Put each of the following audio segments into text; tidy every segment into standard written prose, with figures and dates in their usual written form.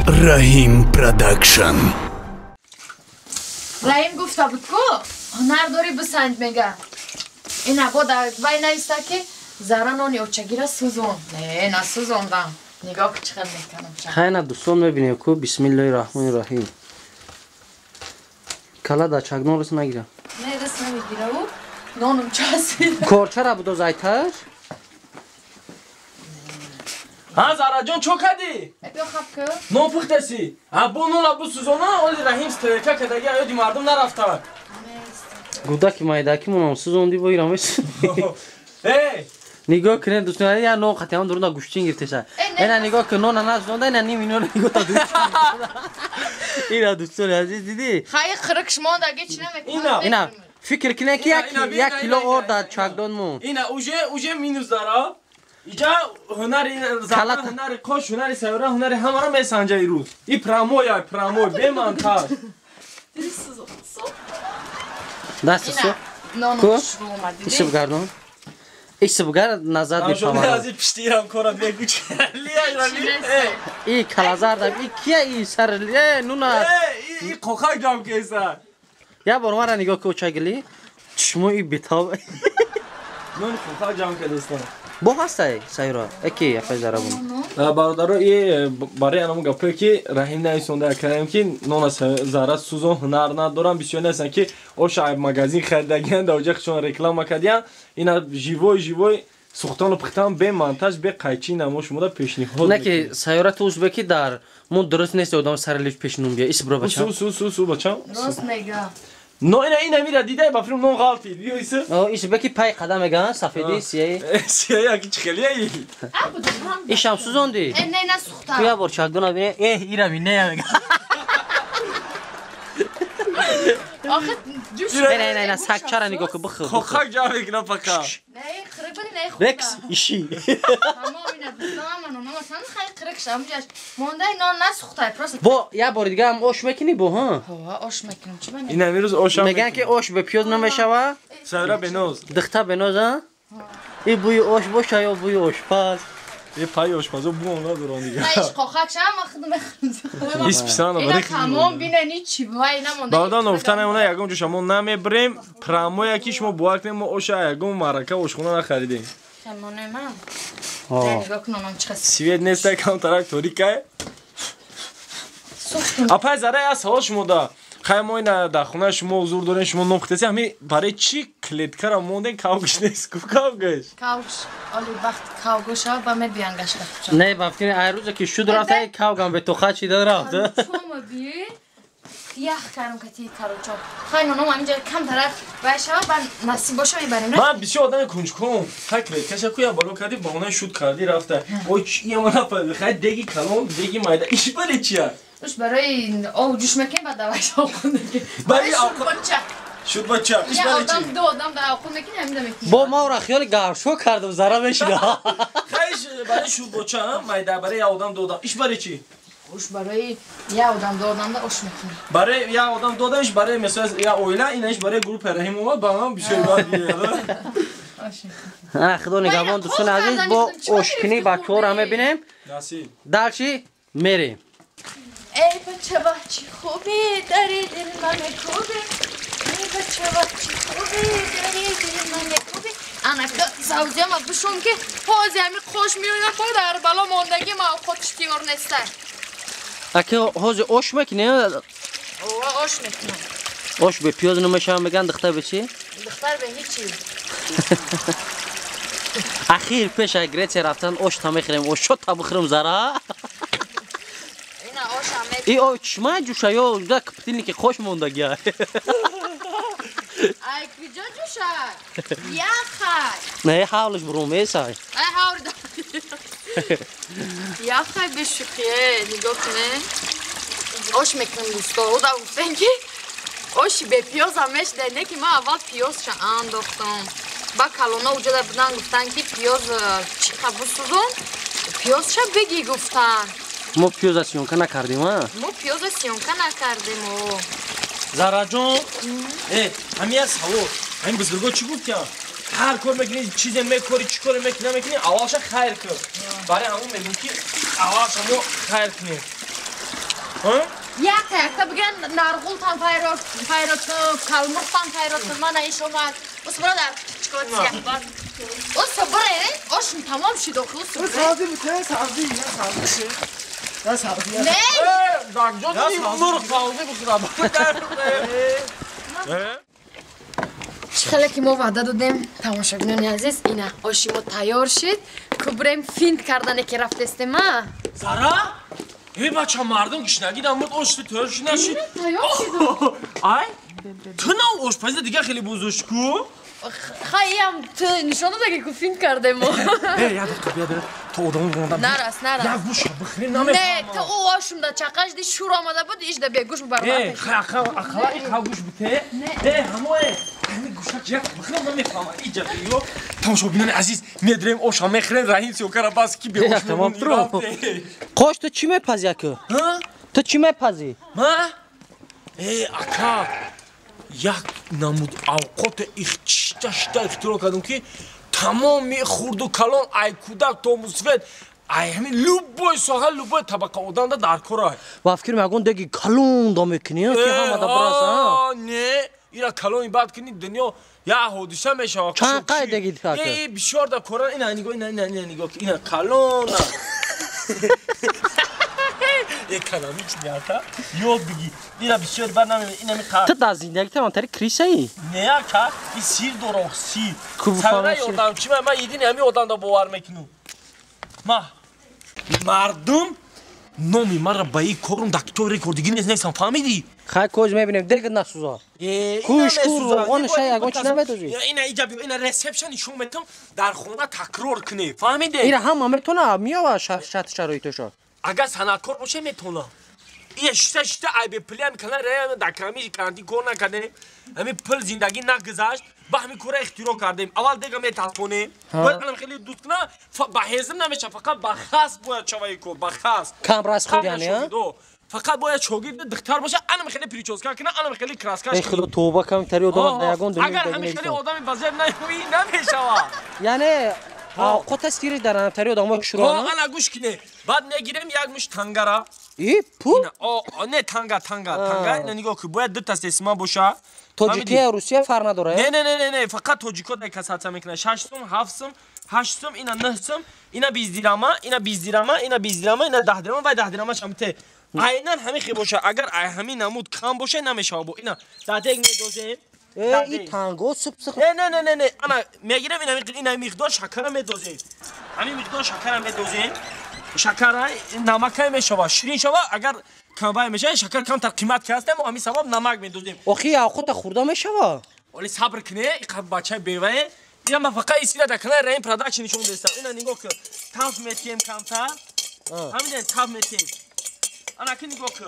Rahim Production. Rahim گفته بود که هنر داری بسنج میگه این عباد وای نیسته که زره نانی اوچگی را سوزون نه سوزوندم نگاه که چقدر میکنم خیلی دوستان میبینیم که بسم الله الرحمن الرحیم کلا در چگنان رس نگیرم نه رس نمیگیره او نانم چسبیده کارچه را بودو زایتر ها زارا جان چو کردی؟ بیا خب که نو پختسی ابو نو لبو سوزونا اولی رحیم استرکا کدگی ایدی مردم نرفته گوداکی مایداکی منم سوزوندی با ایران ای نگاه کنه دوستان یا نو خطی هم درون گوشتین گرفته شد اینا نگاه که نو نسوزونده اینا نیم اینو نگاه تا دوست اینا دوستان عزیز دیدی خیلی خرکش ماند اگه چی نمیکنم اینا فکر کنه که یک کیلو اور در چاکدان مون اینا اوجه مینوس دارا اینجا هنری زبان هنری کش هنری سیاره هنری همه را میسنجه ایروز ای پرامو به منتاج دست سو نانم کو شروع اومد ایش بگردون ایش بگر نظر شما میفهمم از این پشتی هم کنم بگو چلی ای کلازار دم ای کیه ای سر نونا ای قوقای جام کیسه یا بار مرا نگاه که چگلی چشمو ای بیتاب نون قوقای جام کیسه با هسته سایرا اکی افای زرابون برادرها یه برای انم گفته که رحیم نایسونده کردیم که نون زاره سوزون هنر ندارم بسیار نیستن که او شاید مگزین خریدگیان دوجه خشون رکلام کردیم اینا جیوی سوختان و پختان به منتاج به قایچی نمو شما دا پیشنهاد نه که سایرا تو ازبکی در مون درست نیست آدم سر لیف پیشنون بیا ایس برو بچم سو بچم راست میگه نه اینا میره دیده با فیلم نون غلطی بیا ایسه ایس بکی پای قدم میگن سفیدی سیاه کی چخلیه ای ایش هم سوزوندی نه نسوخته بیا بار چاکدونا بینه ایرا بینه میگن آخه جوش نه سکچه را نگاه که بخور خوخک جا میکنم فقط نه خرک بلی نه خوبه بکس ایشی تمام اینا دوستان منو مثلا خیلی خرکش همونجاش مونده نان نسوخته پروست با یه بار دیگه هم آش میکنی با ها هوا آش میکنم چی بنی اینا میروز اوشام میگن که آش به پیاز نمیشوه سایرا بنوز دخته بناز ها ای بوی آش باشه یا بوی آشپز یه پای آشپزو بو اونا دوران دیگه نه ایش قاقک شم خودم ایس پیسان اینا برای تمام بیننی چی وای نمونده بعدا نفتن اونا یگم جو شما نمیبریم پرامو یکی شما بوارکنیم ما اوشا یگم مرکه اوشخونه نخریدیم خمونه من نگاه کنم چقدر سوید نیست کام تراکتوری که اپای زره از حال شما دا خیلی ما این در خونه شما حضور دارین شما نقطه همین برای چی کلید کرم موندین کاوگش نیست کاوگش آلی وقت کاوگش ها با من بیانگش کردم نه بافکن ای روزه که شد رفته کاوگم به تو خاچی داد رفته چوم بی یخ کردم که تیت کرد چون خیلی نونم همینجا کم طرف باشه و نصیب باشه میبریم نه من بسیار آدم کنجکوم خیلی کلید کشه کویا بالو کردی با اونای شد کردی رفته اوی چیه من نفهمیدم خیلی دیگی کلام دیگی مایده ایش برای چیه روش برای آو جوش میکنیم بعد دوایش آخون میکنیم برای شد بچه شد بچه ایش یه برای آدم چی دو آدم در آخون میکنیم همینده میکنیم با ما را خیال گرشو کردم زره بشیده خیلی برای شد بچه مایده برای آدم دو آدم ایش برای چی روش برای یه آدم دو آدم در آش میکنیم برای یه آدم دو آدمش برای مثلا یا اویلا اینش برای گروه رحیم اومد با من بسیار باید بیاره خدا نگهبان دوستان عزیز با اشکنی بچه ها رو همه بینیم نصیب دلچی میریم ای بچه خوبی داری دل من خوبی ای بچه خوبی داری دل من خوبی انکدوت سوزی ما بشون که حوزی همی خوش میونه با در بالا موندگی ما خودش تیور نیسته اگه حوزی آش میکنی آش میکنم آش به پیاز نمیشه میگن دختر به چی؟ دختر به هیچی اخیر پیش اگریت رفتن آش تا میخوریم آش شد تا بخوریم زره اینا آش همه ای آش چما جوشه یا ده کپتینی که خوش موندگی های ای کجا جوشه یا خی نه حالش بروم ایسای ای هاور دا یا خی بشوخیه نگاه کنه آش میکنم دوستا او دا گفتن که آشی به پیاز همش دنده که ما اول پیازش انداختم با کلونا اوجا در بودن گفتن که پیاز چی خبر سوزون پیازش بگی گفتن ما پیاز سیونکه نکردیم ها ما پیاز سیونکه نکردیم زهرا جان همین از هوا همین بزرگا چی گفت که هر کار میکنی چیزی میکنی چی کار میکنی اولش خیر کن برای همون میگم که اولش همون خیر کنی Yakta bugün nargultan fayrotu, kalmuktan fayrotu, bana iş olmaz. Us brother, çikolata siyah var. Us sabır oşun tamam şi dokusu. Savdi bu tane savdi ya savdi şey. Ya savdi ya. Ne? Nur kaldı bu sırada. Шхеле ки мо ваъда додем тамошобинони азиз ина ошимо тайёр шид ку бурем финт кардане ки рафтестем а Zara? Hey bacha mardum kishnaги дамуд oshti to'rshi nashid. тайёр шидум Ay? Tuna oshpazi diga kheli buzuşku. хаям ту нишона даги ку финт кардем Hey ya da ya da to odamın bundan. нарас Ya нарас bu şabıkhri name. не ту о ошумда чақашди шуромада буд ишда бегуш Hey, барбар akala ikhavuş bite. Hey hamoy. Hani guşak ya bıkhri name fama icab yo. Tamam aziz nedrem o şamekhren rahim si o karabas ki be Ya, hoş tamam, dur. Qo'sh tu chi mepazi aka? Ha? Tu chi mepazi? Ha? Hey aka. Yak namud avqot ixtishta ixtiro kardam ki tamomi khurdu kalon ay kudak to musvet ay hamin luboy soha luboy tabaqa odamda dar kora. Va fikrim agon degi kalon da mekini ki hamada burasa. Ne? İra kalon ibad kini dünya ya hodisa meşa. Çan qayda gidip aka? Bir şey da koran ina nigo ina kalon. Ekonomi çiğata. Yok bigi. İra bir şey bana ina mi kar. Tu da zindagi tamam tari krisai. Ne ya ka? Bir sir dorok sir. Kubu Sana falan yordam çime ma yedin emi odanda boğar mekinu. Ma. Mardum. Nomi mara bayi korum doktor rekordiginiz neysen family. Khay ko'z mebinem degi nasuza. Kush kur on shay agon chi namedozi. Ina ijabi ina reception ishon metam dar xona takror kune. Family. Ira ham amertona miyava shart sharoitosho. Agar sanatkor باشه میتونه این شته ای به پلان کنه راه دکامی کانتی کار نکنه همین پل زندگی نگذاشت با همین کار اختراع کردیم اول دیگه می تلفنیم باید من خیلی دوست کنم با هزم نمیشه فقط با خاص باید چوای کو با خاص Kam ras khud yani ha? فقط باید شوگیر دکتر باشه انا خیلی پریچوز کنه انا خیلی کراسکاش Ey khilo tawba kam tari odam dayagon اگر dönüyor همین خیلی degi. آدم بازار نمیوی نمیشه Yani qota stiri daran tari odam خب shurana. انا گوش کنه بعد نگیریم یک مش تنگرا I pu نه تنگا اینا نگاه که باید دو تا سیستما باشه Tojiki Rusiya farq nadore. نه فقط توجیکو دیگه کسات میکنه ششم هفتم هشتم اینا نهتم اینا 20 درام اینا 20 درام اینا 20 درام اینا 10 درام و 10 درام شامته عیناً همین خی باشه اگر همین نمود کم باشه نمیشه با اینا داده میدوزیم I tango sıp نه انا میگیرم اینا مقدار شکر میدوزیم همین مقدار شکر میدوزیم شکر نمک میشه شیرین شوا اگر کم میشه شکر کم تر قیمت که هستم همین سبب نمک میدوزیم Oxi ya qota xurda meshava. ولی صبر کنه این بچه بیوه اینا ما فقط ایستیده دکنه رین پروداکشن نشون دستم اینا نگاه که تاف میتیم کمتر همین تاف میتیم انا که نگاه که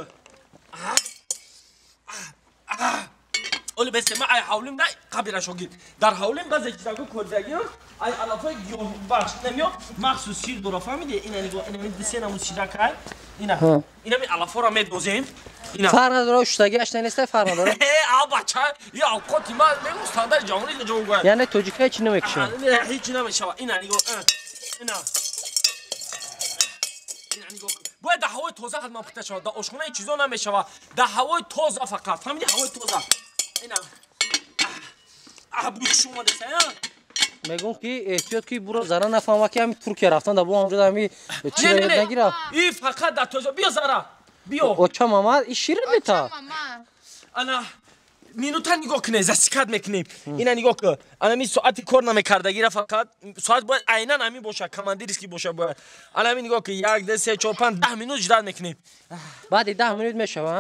ولی بس ما ای حولیم نه قبیله شوگید در حولیم بعضی چیزا کو کردگی ای علافه گیاه بخش نمیاد مخصوص شیر دورا فهمیده اینا نگاه اینا میدسین همون شیرا کار اینا می علافه را میدوزیم اینا Farq nadore ushtagi ashtanista farq nadore. بچه یا اوقاتی ما میگم استاندار جهانی که جو گوید Yani tojika chi nemekshi. نه هیچ نمیشه اینا نگاه اینا نگاه باید در هوای تازه خدمت پخته شود در آشخانه این چیزا نمیشه در هوای تازه فقط فهمیدی هوای تازه اینا بوی شما دسته Megun ki ehtiyot ki bura zara nafahma ki hami Turkiye raftan da bu amca da hami çile nagir. این فقط در تازه بیا زارا بیا O çam ama işirin mi ta? mama انا مینوتا نگاه کنه زسکت میکنیم اینا نگاه کن انا می ساعتی کار نمیکردگی فقط ساعت باید عیناً همین باشه کماندیرش کی باشه باید انا می نگاه که 1 2 3 4 5 10 minut جداد میکنیم بعد 10 minut meshava.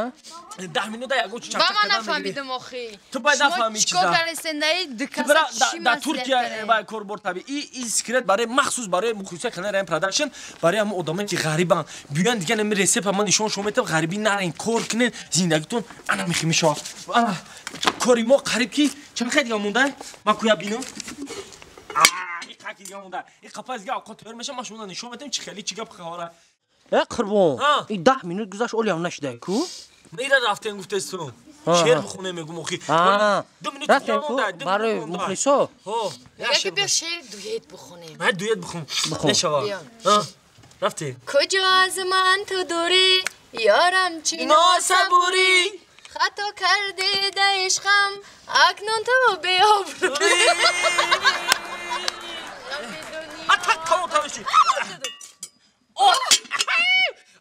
10 minut یا گوش چاپ Baba کردن nafahmidim oxi. تو باید نفهمی چیزا Çikolata sendeyi برا dıkasa در ترکیه با کار برد طبیعی این اسکرت برای مخصوص برای مخصوص کنار این پروداکشن برای هم آدمایی که غریبن بیان دیگه نمی رسیپ من نشون شما میتونم غریبی نرین کار کنین زندگیتون انا میخوام شو انا کاری ما قریب کی چند خیلی مونده ما کویا بینم این خاکی دیگه مونده این قفاز دیگه اوقات تر میشه ما شما نشون میتونم چی خیلی چیگه بخوره Ya qurbon. 10 minut guzash olyam nashday ku. میره رفتن گفته استون شعر بخونه میگم اخی 2 minut Raften ku barı mukhliso. ها Yaki bir şiir düet بخونیم. من دویت بخون نشوا ها رفتی کجا از من تو دوری یارم چی ناسبوری خطا کردی ده عشقم اکنون تو به آبروی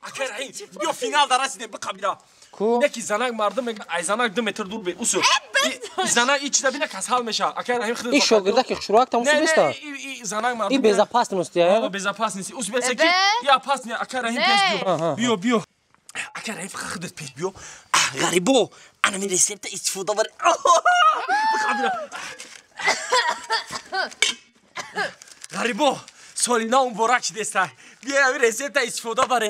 Akar hayır. Yo final darasine bu kabira. Ku. Ne ki zanak mardım ay zanak 2 metre dur be usul. Zanak içte bine kasal meşa. Akar hayır khidmat. این شاگرده که شروع تموم Ne شده ne zanak mardım. این безопасность است Aa یا bezapasnisi. Us beseki ya pasni akar hayır peş biyo. Biyo. Akar hayır khidmat peş biyo. Garibo. Ana min resepte istifoda var. Bu kabira. Garibo. Solina un boraç desta. Bia resepte istifoda var.